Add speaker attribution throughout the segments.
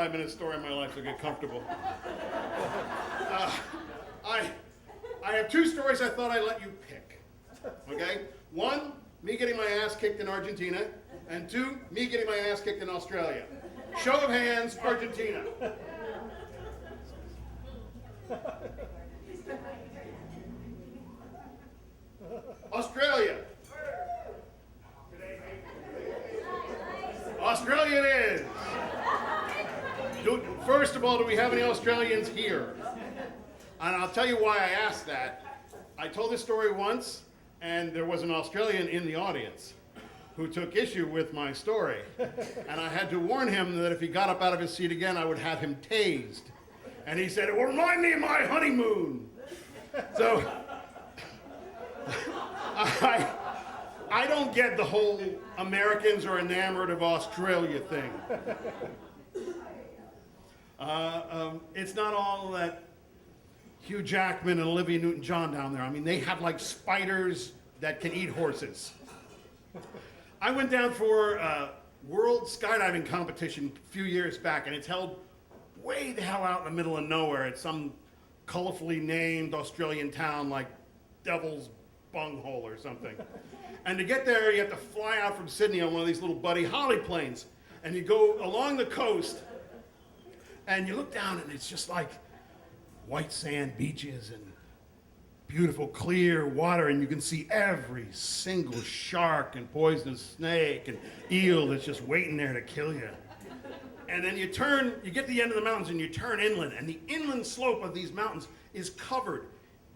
Speaker 1: 5-minute story in my life, so get comfortable. I have two stories I thought I'd let you pick, okay? One, me getting my ass kicked in Argentina, and two, me getting my ass kicked in Australia. Show of hands, Argentina. Australia. Australia it is. First of all, do we have any Australians here? And I'll tell you why I asked that. I told this story once, and there was an Australian in the audience who took issue with my story. And I had to warn him that if he got up out of his seat again, I would have him tased. And he said, it will remind me of my honeymoon. So, I don't get the whole Americans are enamored of Australia thing. It's not all that Hugh Jackman and Olivia Newton-John down there. I mean, they have like spiders that can eat horses. I went down for a world skydiving competition a few years back, and it's held way the hell out in the middle of nowhere. It's some colorfully named Australian town like Devil's Bunghole or something. And to get there, you have to fly out from Sydney on one of these little Buddy Holly planes. And you go along the coast, and you look down, and it's just like white sand beaches and beautiful clear water, and you can see every single shark and poisonous snake and eel that's just waiting there to kill you. And then you get to the end of the mountains and you turn inland, and the inland slope of these mountains is covered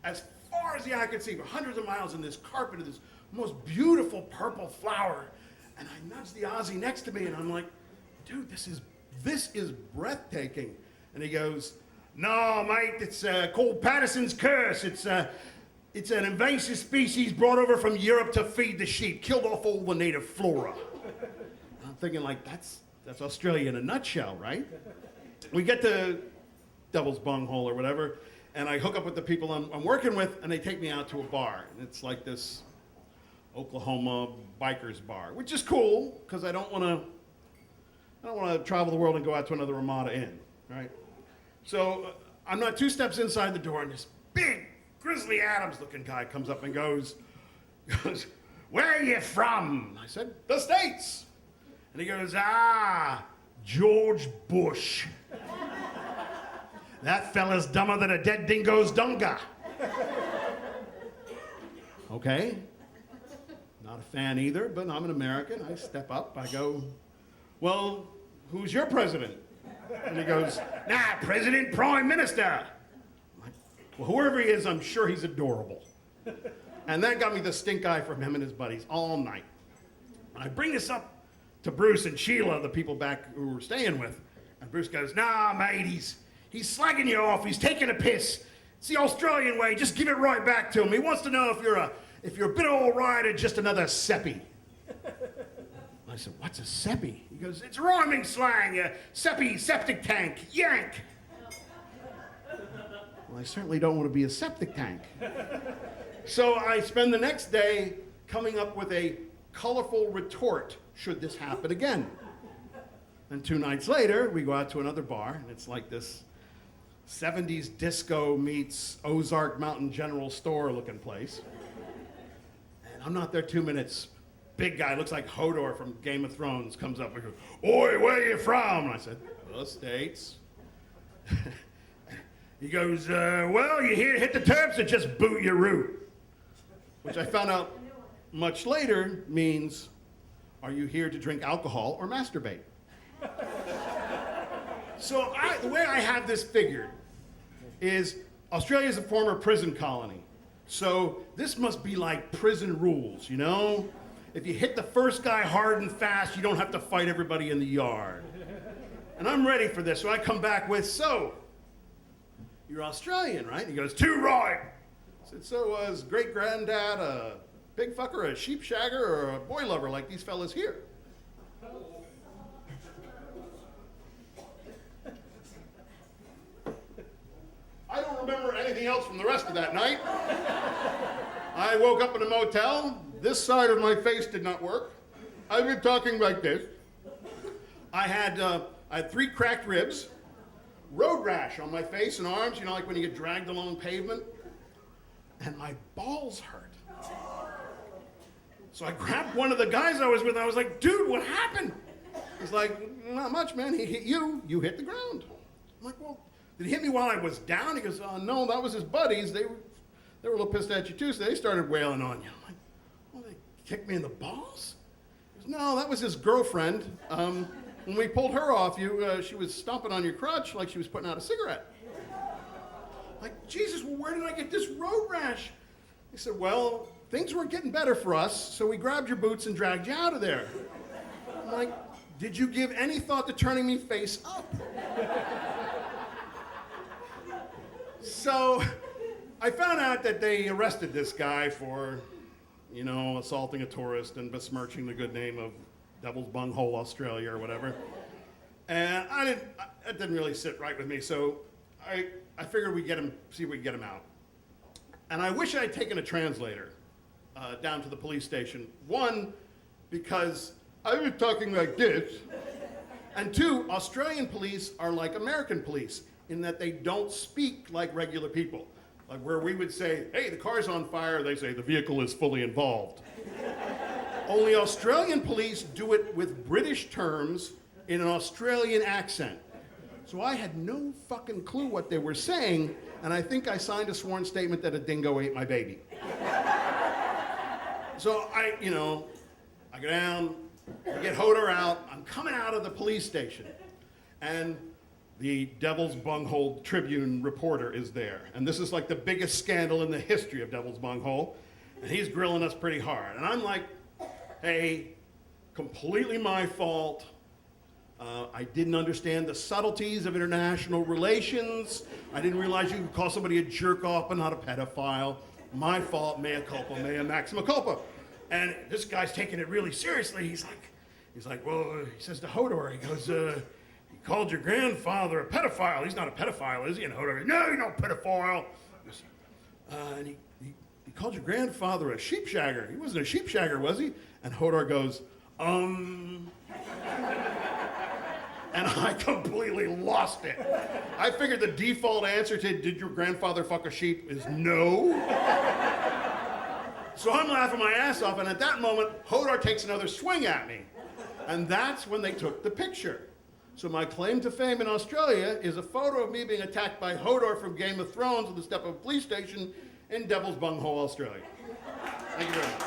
Speaker 1: as far as the eye could see for hundreds of miles in this carpet of this most beautiful purple flower. And I nudged the Aussie next to me, and I'm like, dude, this is breathtaking. And he goes, no, mate, it's called Patterson's curse. It's an invasive species brought over from Europe to feed the sheep, killed off all the native flora. And I'm thinking, like, that's Australia in a nutshell, right? We get to Devil's Bunghole or whatever, and I hook up with the people I'm working with, and they take me out to a bar. And it's like this Oklahoma bikers bar, which is cool, because I don't want to travel the world and go out to another Ramada Inn, right? So I'm not 2 steps inside the door, and this big Grizzly Adams-looking guy comes up and goes, where are you from? I said, the States. And he goes, George Bush. That fella's dumber than a dead dingo's dunga. Okay. Not a fan either, but I'm an American. I step up, I go, well, who's your president? And he goes, President, Prime Minister. I'm like, well, whoever he is, I'm sure he's adorable. And that got me the stink eye from him and his buddies all night. I bring this up to Bruce and Sheila, the people back who we're staying with. And Bruce goes, mate, he's slagging you off. He's taking a piss. It's the Australian way. Just give it right back to him. He wants to know if you're a bit all right or just another seppi. I said, what's a seppi? He goes, it's rhyming slang. Seppi, septic tank, yank. Well, I certainly don't want to be a septic tank. So I spend the next day coming up with a colorful retort should this happen again. And 2 nights later, we go out to another bar, and it's like this 70s disco meets Ozark Mountain General Store looking place. And I'm not there 2 minutes. Big guy, looks like Hodor from Game of Thrones, comes up and goes, oi, where are you from? And I said, the States. He goes, well, you here to hit the Terps or just boot your root? Which I found out much later means, are you here to drink alcohol or masturbate? So the way I have this figured is Australia is a former prison colony. So this must be like prison rules, you know? If you hit the first guy hard and fast, you don't have to fight everybody in the yard. And I'm ready for this, so I come back with, so, you're Australian, right? And he goes, too right. I said, so was great-granddad a big fucker, a sheep shagger, or a boy lover like these fellas here? I don't remember anything else from the rest of that night. I woke up in a motel. This side of my face did not work. I've been talking like this. I I had 3 cracked ribs, road rash on my face and arms, you know, like when you get dragged along pavement, and my balls hurt. So I grabbed one of the guys I was with, and I was like, dude, what happened? He's like, not much, man. He hit you. You hit the ground. I'm like, well, did he hit me while I was down? He goes, no, that was his buddies. They were a little pissed at you, too, so they started wailing on you. I'm like, well, they kicked me in the balls? He goes, no, that was his girlfriend. When we pulled her off you, she was stomping on your crotch like she was putting out a cigarette. Like, Jesus, well, where did I get this road rash? He said, well, things weren't getting better for us, so we grabbed your boots and dragged you out of there. I'm like, did you give any thought to turning me face up? So I found out that they arrested this guy for, you know, assaulting a tourist and besmirching the good name of Devil's Bunghole, Australia, or whatever. And that didn't really sit right with me, so I figured we'd see if we could get him out. And I wish I had taken a translator down to the police station. 1, because I was talking like this. And 2, Australian police are like American police in that they don't speak like regular people. Like where we would say, hey, the car's on fire, they say the vehicle is fully involved. Only Australian police do it with British terms in an Australian accent. So I had no fucking clue what they were saying, and I think I signed a sworn statement that a dingo ate my baby. So I go down, I get Hodor out, I'm coming out of the police station, and the Devil's Bunghole Tribune reporter is there. And this is like the biggest scandal in the history of Devil's Bunghole, and he's grilling us pretty hard. And I'm like, hey, completely my fault. I didn't understand the subtleties of international relations. I didn't realize you could call somebody a jerk off but not a pedophile. My fault, mea culpa, mea maxima culpa. And this guy's taking it really seriously. He's like, well, he says to Hodor, he goes, he called your grandfather a pedophile. He's not a pedophile, is he? And Hodor goes, no, you're not a pedophile. And he called your grandfather a sheepshagger. He wasn't a sheepshagger, was he? And Hodor goes, And I completely lost it. I figured the default answer to did your grandfather fuck a sheep is no. So I'm laughing my ass off, and at that moment, Hodor takes another swing at me. And that's when they took the picture. So my claim to fame in Australia is a photo of me being attacked by Hodor from Game of Thrones at the step of a police station in Devil's Bunghole, Australia. Thank you very much.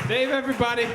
Speaker 2: Dave, everybody.